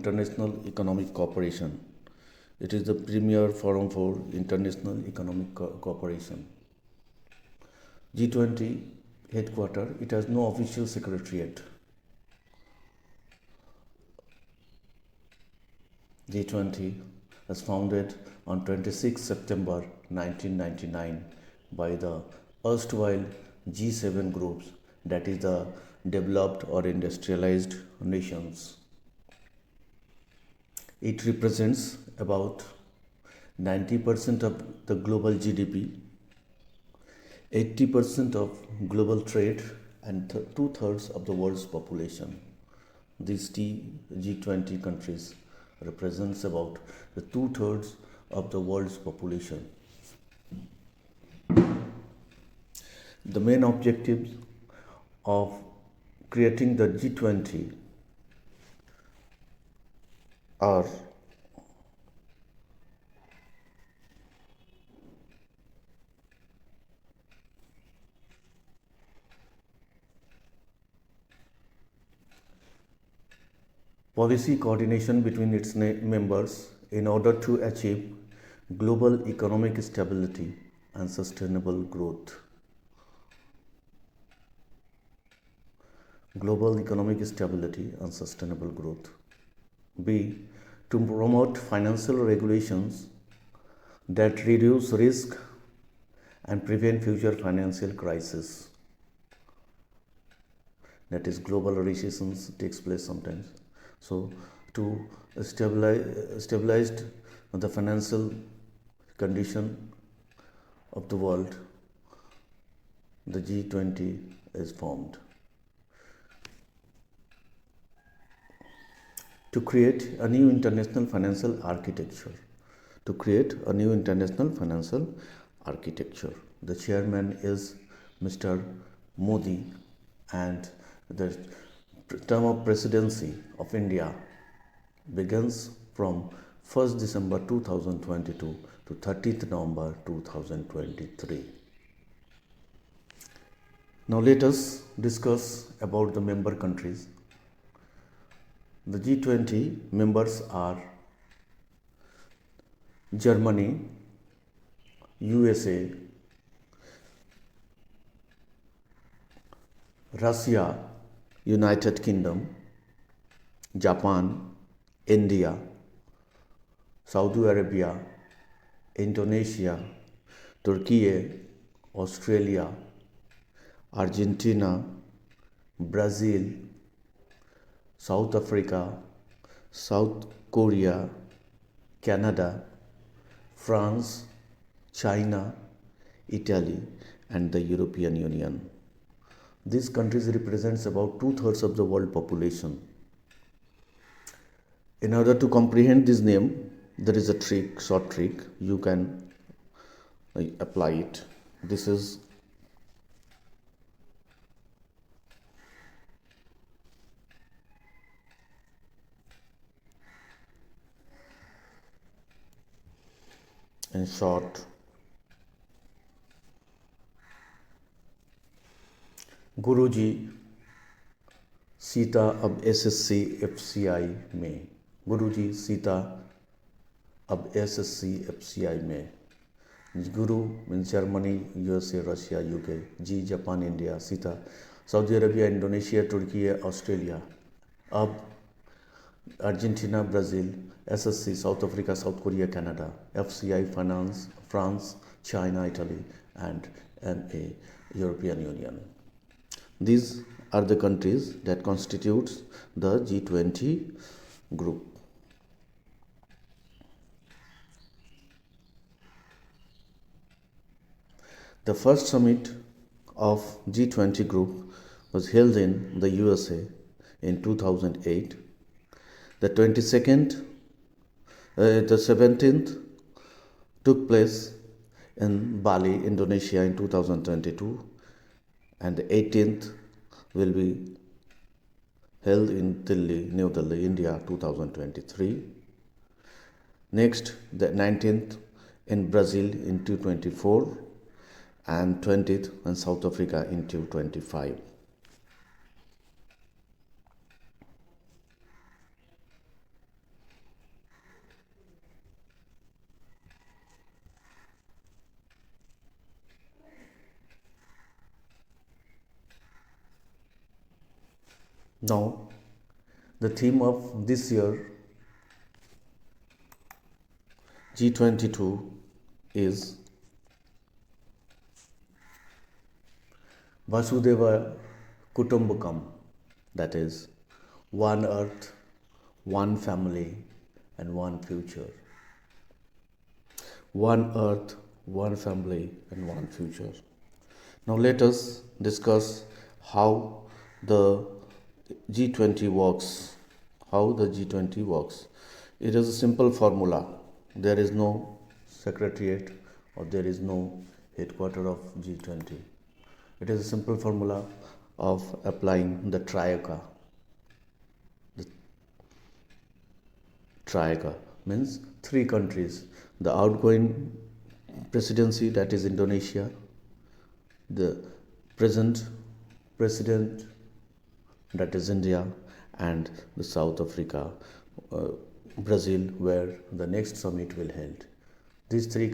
International Economic Cooperation. It is the premier forum for international economic cooperation. G20 headquarters, it has no official secretariat. G20 was founded on 26 September 1999 by the erstwhile G7 groups, that is the developed or industrialized nations. It represents about 90% of the global GDP, 80% of global trade, and two-thirds of the world's population. These G20 countries represents about the two-thirds of the world's population. The main objectives of creating the G20 are policy coordination between its members in order to achieve global economic stability and sustainable growth. Global economic stability and sustainable growth. B. To promote financial regulations that reduce risk and prevent future financial crisis. That is, global recessions takes place sometimes. So, to stabilize the financial condition of the world, the G20 is formed. To create a new international financial architecture. To create a new international financial architecture. The chairman is Mr. Modi, and the term of presidency of India begins from 1st December 2022 to 30th November 2023. Now let us discuss about the member countries. The G20 members are Germany, USA, Russia, United Kingdom, Japan, India, Saudi Arabia, Indonesia, Turkey, Australia, Argentina, Brazil, South Africa, South Korea, Canada, France, China, Italy, and the European Union. These countries represents about two-thirds of the world population. In order to comprehend this name, there is a trick, short trick. You can apply it. This is in short. गुरुजी सीता अब SSC FCI में. गुरुजी सीता अब SSC FCI में. Guru means Germany, USA, Russia, UK. G Japan, India. Sita Saudi Arabia, Indonesia, Turkey, Australia. अब Argentina, Brazil. SSC South Africa, South Korea, Canada. FCI France, China, Italy, and MA European Union. These are the countries that constitutes the G20 group. The first summit of G20 group was held in the USA in 2008. The 17th took place in Bali, Indonesia in 2022, and the 18th will be held in New Delhi, India 2023. Next, the 19th in Brazil in 2024, and 20th in South Africa in 2025. Now, the theme of this year G22 is Vasudeva Kutumbakam, that is, one earth, one family, and one future. One earth, one family, and one future. Now, let us discuss how the G20 works. How the G20 works. It is a simple formula. There is no secretariat or there is no headquarter of G20. It is a simple formula of applying the Triaca. The Triaca means three countries. The outgoing presidency, that is Indonesia, the present president, that is India, and the South Africa, Brazil, where the next summit will held. These three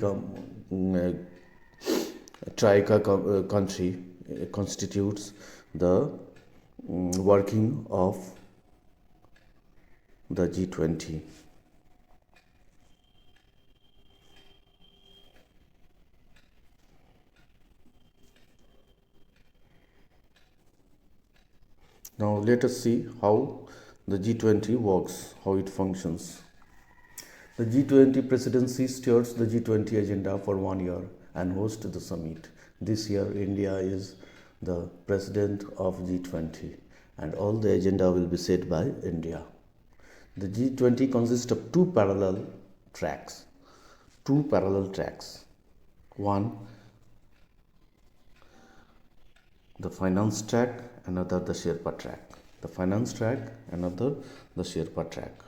Triaca country constitutes the working of the G20. Now let us see how the G20 works, how it functions. The G20 presidency steers the G20 agenda for 1 year and hosts the summit. This year, India is the president of G20 and all the agenda will be set by India. The G20 consists of two parallel tracks. One, the finance track, another the Sherpa track. The finance track, another the Sherpa track.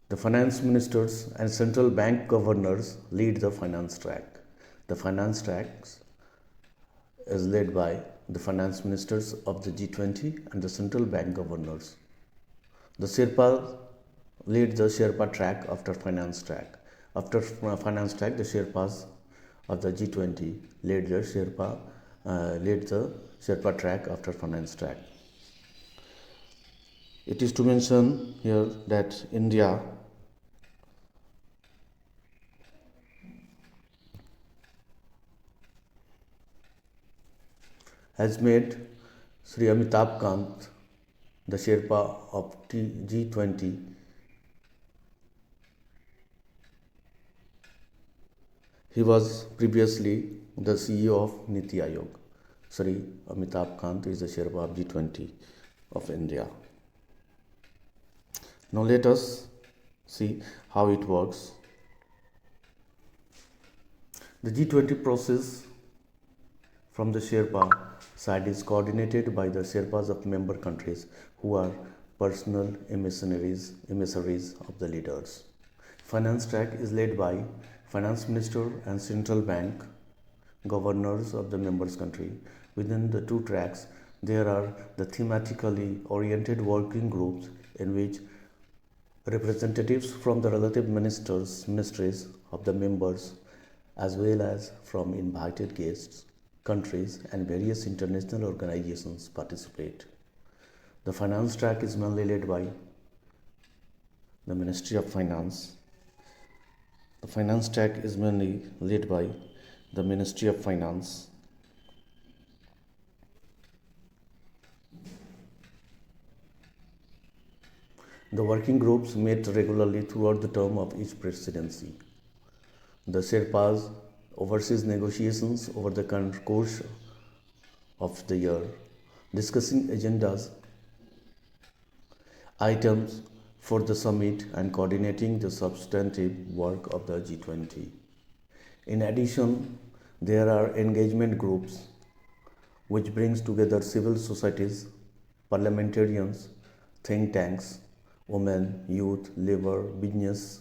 The finance ministers and central bank governors lead the finance track. The finance track is led by the finance ministers of the G20 and the central bank governors. The Sherpa lead the Sherpa track after finance track. After finance track, the Sherpas of the G20 led the Sherpa track after finance track. It is to mention here that India has made Sri Amitabh Kant the Sherpa of G20. He was previously the CEO of Niti Aayog. Sri Amitabh Kant is the Sherpa of G20 of India. Now let us see how it works. The G20 process from the Sherpa side is coordinated by the Sherpas of member countries who are personal emissaries of the leaders. Finance track is led by finance minister and central bank governors of the members country. Within the two tracks, there are the thematically oriented working groups in which representatives from the relative ministries of the members as well as from invited guests, countries and various international organizations participate. The finance track is mainly led by the Ministry of Finance. The finance track is mainly led by the Ministry of Finance. The working groups met regularly throughout the term of each presidency. The Sherpas oversees negotiations over the course of the year, discussing agendas, items for the summit and coordinating the substantive work of the G20. In addition, there are engagement groups which brings together civil societies, parliamentarians, think tanks, women, youth, labor, business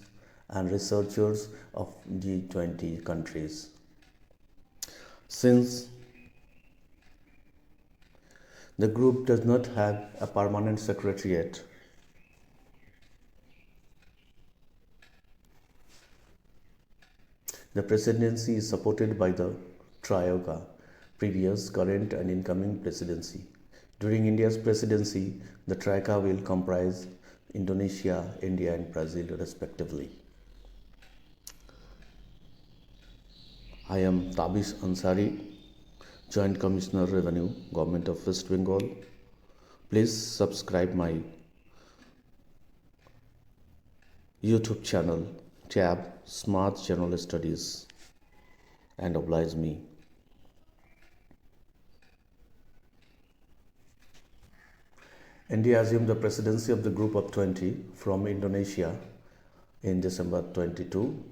and researchers of G20 countries. Since the group does not have a permanent secretariat, the presidency is supported by the Triaca previous, current, and incoming presidency. During India's presidency, the Troika will comprise Indonesia, India, and Brazil, respectively. I am Tabish Ansari, Joint Commissioner Revenue, Government of West Bengal. Please subscribe my YouTube channel, tab Smart General Studies, and oblige me. India assumed the presidency of the Group of 20 from Indonesia in December 22.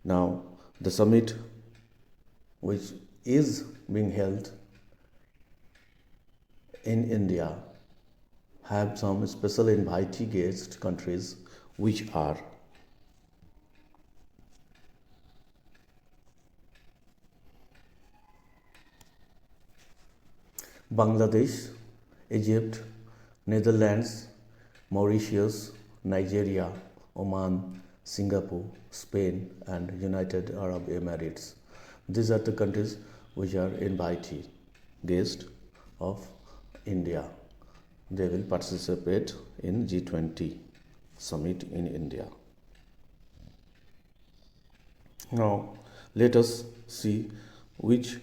Now, the summit, which is being held in India, have some special invitee guest countries, which are Bangladesh, Egypt, Netherlands, Mauritius, Nigeria, Oman, Singapore, Spain, and United Arab Emirates. These are the countries which are invitee guests of India. They will participate in G20 summit in India. Now, let us see which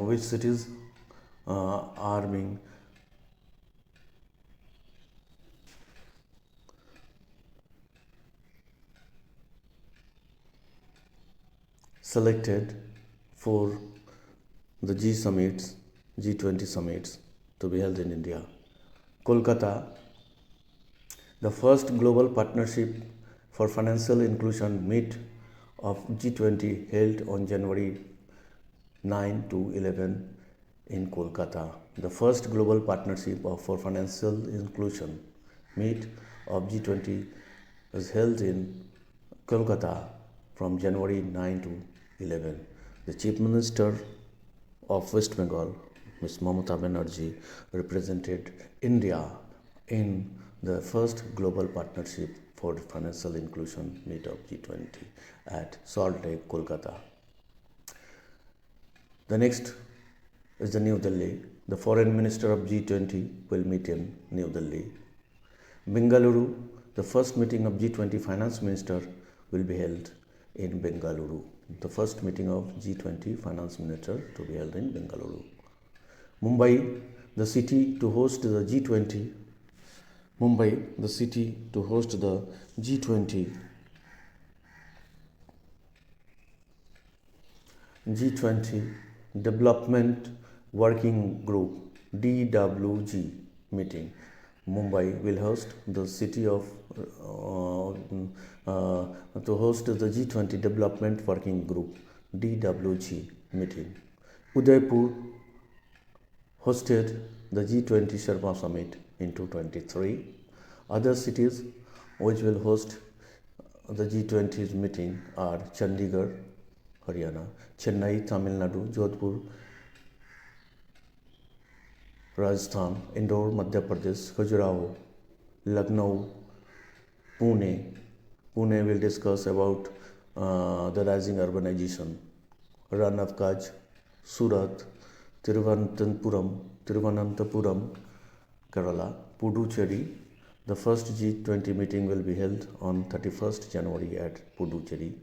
which cities are being selected for the G20 summits to be held in India. Kolkata, the first global partnership for financial inclusion meet of G20 held on January 9 to 11 in Kolkata. The first global partnership for financial inclusion meet of G20 was held in Kolkata from January 9 to 11. The Chief Minister of West Bengal, Ms. Mamata Banerjee, represented India in the first global partnership for financial inclusion meet of G20 at Salt Lake, Kolkata. The next is the New Delhi. The foreign minister of G20 will meet in New Delhi. Bengaluru, the first meeting of G20 finance minister will be held in Bengaluru. The first meeting of G20 finance minister to be held in Bengaluru. Mumbai, the city to host the G20. Mumbai, the city to host the G20 Development Working Group DWG meeting. Mumbai will host the city of to host the G20 Development Working Group DWG meeting. Udaipur hosted the G20 Sherpa Summit in 2023. Other cities which will host the G20's meeting are Chandigarh, Haryana, Chennai, Tamil Nadu, Jodhpur, Rajasthan, Indore, Madhya Pradesh, Khajuraho, Lucknow, Pune. Pune will discuss about the rising urbanization. Run of Kutch, Surat, Thiruvananthapuram, Kerala, Puducherry. The first G20 meeting will be held on 31st January at Puducherry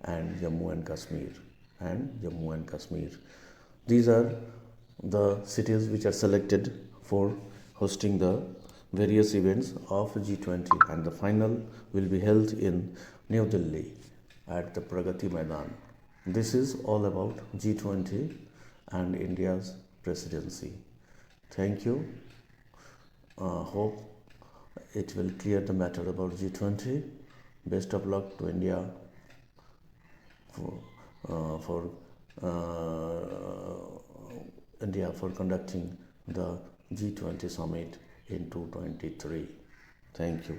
and Jammu and Kashmir. These are the cities which are selected for hosting the various events of G20, and the final will be held in New Delhi at the Pragati Maidan. This is all about G20 and India's presidency. Thank you. Hope it will clear the matter about G20. Best of luck to India for conducting the G20 summit in 2023. Thank you.